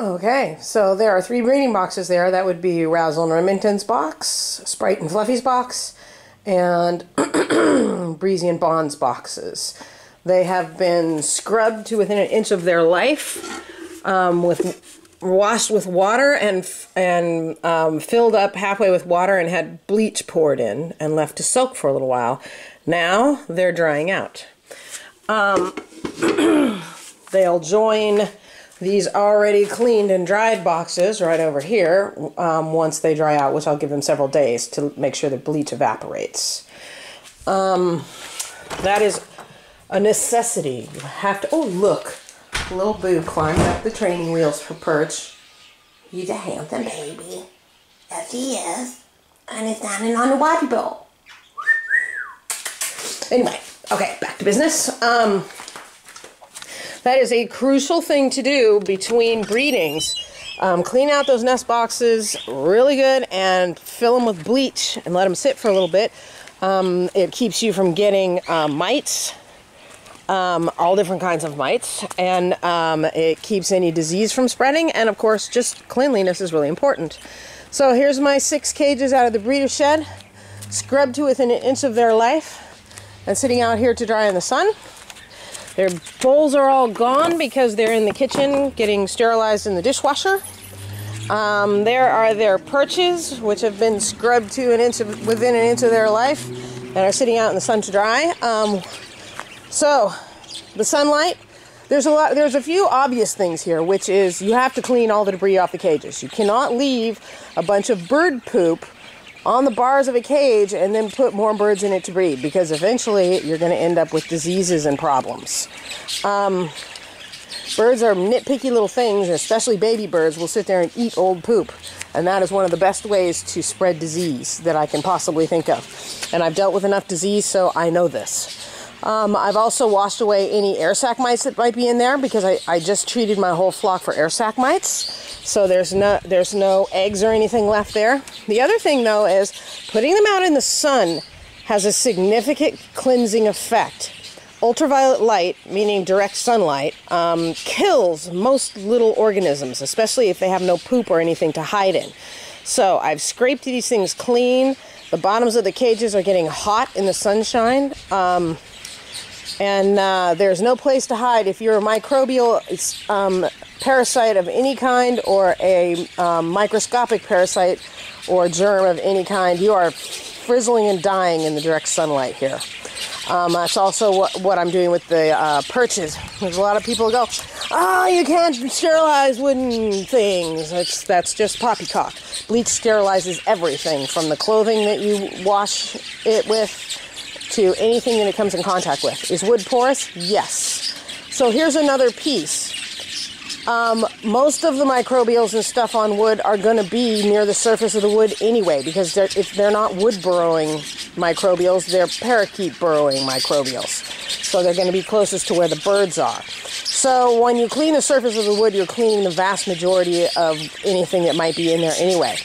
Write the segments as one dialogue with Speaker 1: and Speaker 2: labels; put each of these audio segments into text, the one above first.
Speaker 1: Okay, so there are 3 breeding boxes there. That would be Razzle and Remington's box, Sprite and Fluffy's box, and Breezy and Bond's boxes. They have been scrubbed to within an inch of their life, washed with water and filled up halfway with water and had bleach poured in and left to soak for a little while. Now they're drying out. They'll join these already cleaned and dried boxes right over here once they dry out, which I'll give them several days to make sure the bleach evaporates. That is a necessity. You have to... Oh, look. Little Boo climbed up the training wheels for Perch. He's a handsome baby. Yes, he is. And he's standing on the water bowl. Anyway, okay, back to business. That is a crucial thing to do between breedings. Clean out those nest boxes really good and fill them with bleach and let them sit for a little bit. It keeps you from getting mites, all different kinds of mites, and it keeps any disease from spreading, and of course just cleanliness is really important. So here's my 6 cages out of the breeder shed, scrubbed to within an inch of their life and sitting out here to dry in the sun. Their bowls are all gone because they're in the kitchen getting sterilized in the dishwasher. There are their perches, which have been scrubbed to within an inch of their life and are sitting out in the sun to dry. So the sunlight, there's a few obvious things here, which is you have to clean all the debris off the cages. You cannot leave a bunch of bird poop on the bars of a cage and then put more birds in it to breed, because eventually you're going to end up with diseases and problems. Birds are nitpicky little things, especially baby birds will sit there and eat old poop, and that is one of the best ways to spread disease that I can possibly think of. And I've dealt with enough disease, so I know this. I've also washed away any air sac mites that might be in there, because I just treated my whole flock for air sac mites. So there's no eggs or anything left there. The other thing, though, is putting them out in the sun has a significant cleansing effect. Ultraviolet light, meaning direct sunlight, kills most little organisms, especially if they have no poop or anything to hide in. So I've scraped these things clean. The bottoms of the cages are getting hot in the sunshine. And there's no place to hide. If you're a microbial parasite of any kind, or a microscopic parasite or germ of any kind, you are frizzling and dying in the direct sunlight here. That's also what I'm doing with the perches. There's a lot of people who go, oh, you can't sterilize wooden things. That's just poppycock. Bleach sterilizes everything, from the clothing that you wash it with to anything that it comes in contact with. Is wood porous? Yes. So here's another piece. Most of the microbials and stuff on wood are going to be near the surface of the wood anyway, because they're not wood burrowing microbials, they're parakeet burrowing microbials. So they're going to be closest to where the birds are. So when you clean the surface of the wood, you're cleaning the vast majority of anything that might be in there anyway.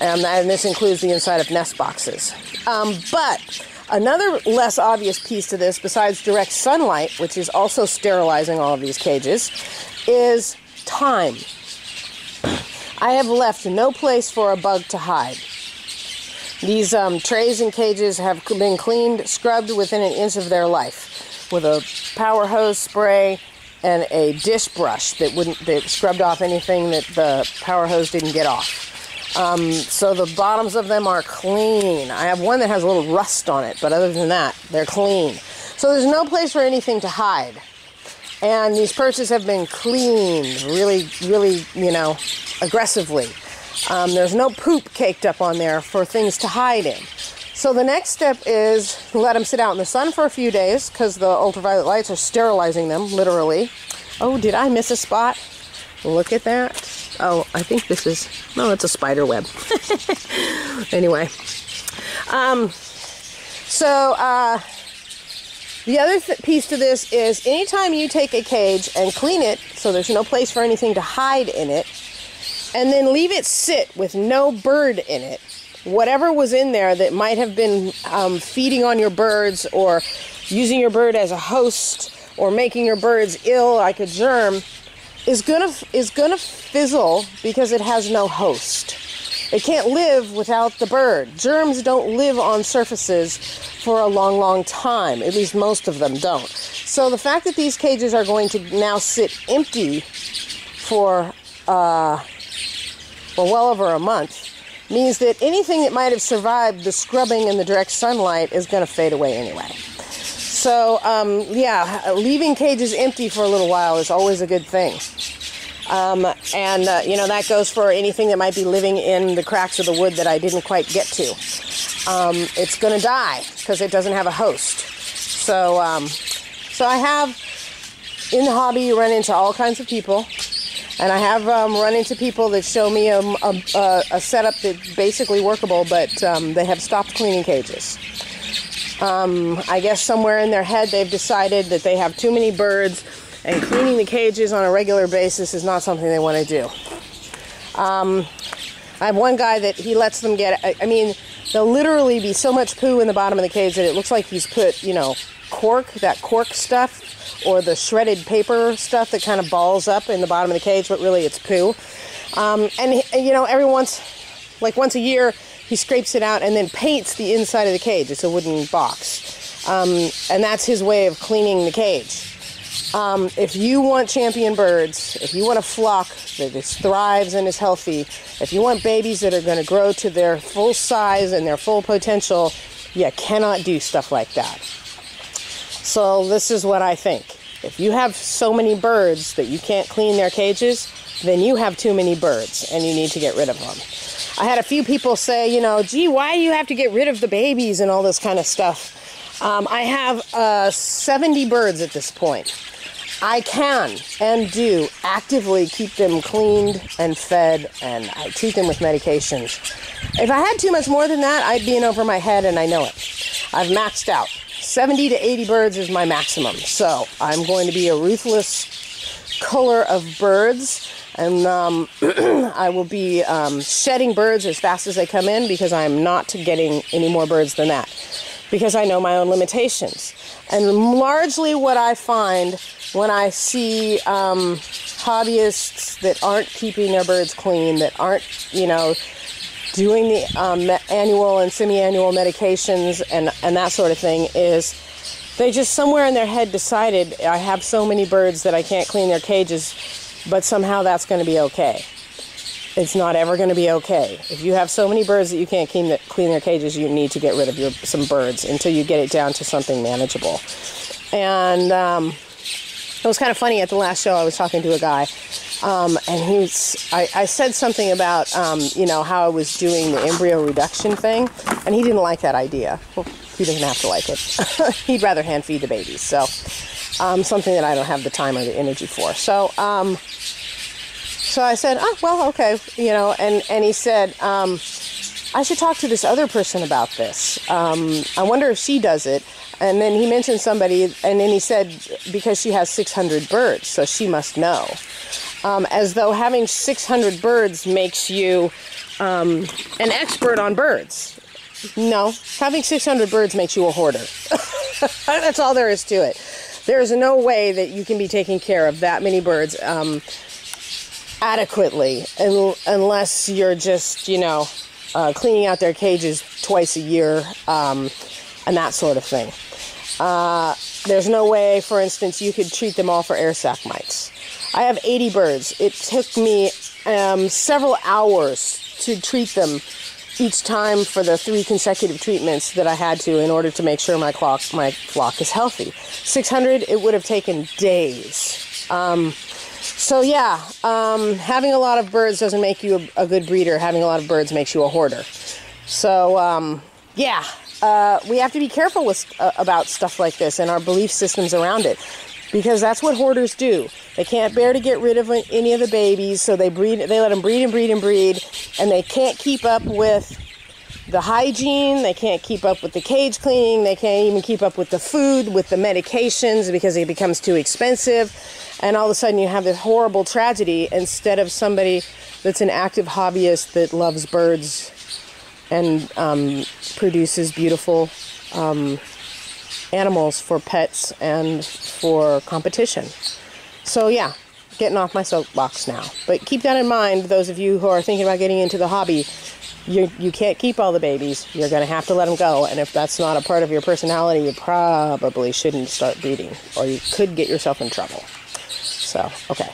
Speaker 1: And this includes the inside of nest boxes. But another less obvious piece to this, besides direct sunlight, which is also sterilizing all of these cages, is time. I have left no place for a bug to hide. These trays and cages have been cleaned, scrubbed within an inch of their life with a power hose spray and a dish brush that scrubbed off anything that the power hose didn't get off. So the bottoms of them are clean. I have one that has a little rust on it, but other than that, they're clean. So there's no place for anything to hide. And these perches have been cleaned really, really, aggressively. There's no poop caked up on there for things to hide in. So the next step is let them sit out in the sun for a few days, because the ultraviolet lights are sterilizing them, literally. Oh, did I miss a spot? Look at that. Oh, I think this is... No, it's a spider web. Anyway. The other piece to this is anytime you take a cage and clean it so there's no place for anything to hide in it, and then leave it sit with no bird in it, whatever was in there that might have been feeding on your birds or using your bird as a host or making your birds ill like a germ, is gonna fizzle because it has no host. It can't live without the bird. Germs don't live on surfaces for a long, long time. At least most of them don't. So the fact that these cages are going to now sit empty for well over a month means that anything that might have survived the scrubbing and the direct sunlight is going to fade away anyway. So, yeah, leaving cages empty for a little while is always a good thing. You know, that goes for anything that might be living in the cracks of the wood that I didn't quite get to. It's going to die because it doesn't have a host. So I have, in the hobby, you run into all kinds of people. And I have run into people that show me a setup that's basically workable, but they have stopped cleaning cages. I guess somewhere in their head they've decided that they have too many birds, and cleaning the cages on a regular basis is not something they want to do. I have one guy that he lets them get, I mean, there'll literally be so much poo in the bottom of the cage that it looks like he's put, you know, cork stuff, or the shredded paper stuff that kind of balls up in the bottom of the cage, but really it's poo. You know, once a year, he scrapes it out and then paints the inside of the cage. It's a wooden box. And that's his way of cleaning the cage. If you want champion birds, if you want a flock that thrives and is healthy, if you want babies that are going to grow to their full size and their full potential, you cannot do stuff like that. So this is what I think. If you have so many birds that you can't clean their cages, then you have too many birds and you need to get rid of them. I had a few people say, you know, gee, why do you have to get rid of the babies and all this kind of stuff? I have 70 birds at this point. I can and do actively keep them cleaned and fed, and I treat them with medications. If I had too much more than that, I'd be in over my head, and I know it. I've maxed out. 70 to 80 birds is my maximum, so I'm going to be a ruthless culler of birds, and I will be shedding birds as fast as they come in, because I'm not getting any more birds than that, because I know my own limitations. And largely what I find when I see hobbyists that aren't keeping their birds clean, that aren't, you know, doing the annual and semi-annual medications and that sort of thing, is they just somewhere in their head decided, I have so many birds that I can't clean their cages, but somehow that's going to be okay. It's not ever going to be okay. If you have so many birds that you can't clean their cages, you need to get rid of some birds until you get it down to something manageable. And it was kind of funny, at the last show I was talking to a guy, and I said something about, you know, how I was doing the embryo reduction thing, and he didn't like that idea. Well, he doesn't have to like it. He'd rather hand feed the babies, so something that I don't have the time or the energy for. So I said, oh, well, okay, you know, and he said, I should talk to this other person about this. I wonder if she does it. And then he mentioned somebody, and then he said, because she has 600 birds, so she must know. As though having 600 birds makes you an expert on birds. No, having 600 birds makes you a hoarder. That's all there is to it. There is no way that you can be taking care of that many birds adequately, unless you're just, you know, cleaning out their cages twice a year, and that sort of thing. There's no way, for instance, you could treat them all for air sac mites. I have 80 birds. It took me several hours to treat them each time for the 3 consecutive treatments that I had to in order to make sure my flock is healthy. 600, it would have taken days. So yeah, having a lot of birds doesn't make you a good breeder. Having a lot of birds makes you a hoarder. So yeah, we have to be careful about stuff like this and our belief systems around it, because that's what hoarders do. They can't bear to get rid of any of the babies, so they let them breed and breed and breed, and they can't keep up with the hygiene, they can't keep up with the cage cleaning, they can't even keep up with the food, with the medications, because it becomes too expensive, and all of a sudden you have this horrible tragedy instead of somebody that's an active hobbyist that loves birds and produces beautiful animals for pets and for competition. So yeah, getting off my soapbox now. But keep that in mind, those of you who are thinking about getting into the hobby. You can't keep all the babies. You're going to have to let them go. And if that's not a part of your personality, you probably shouldn't start breeding, or you could get yourself in trouble. So, okay.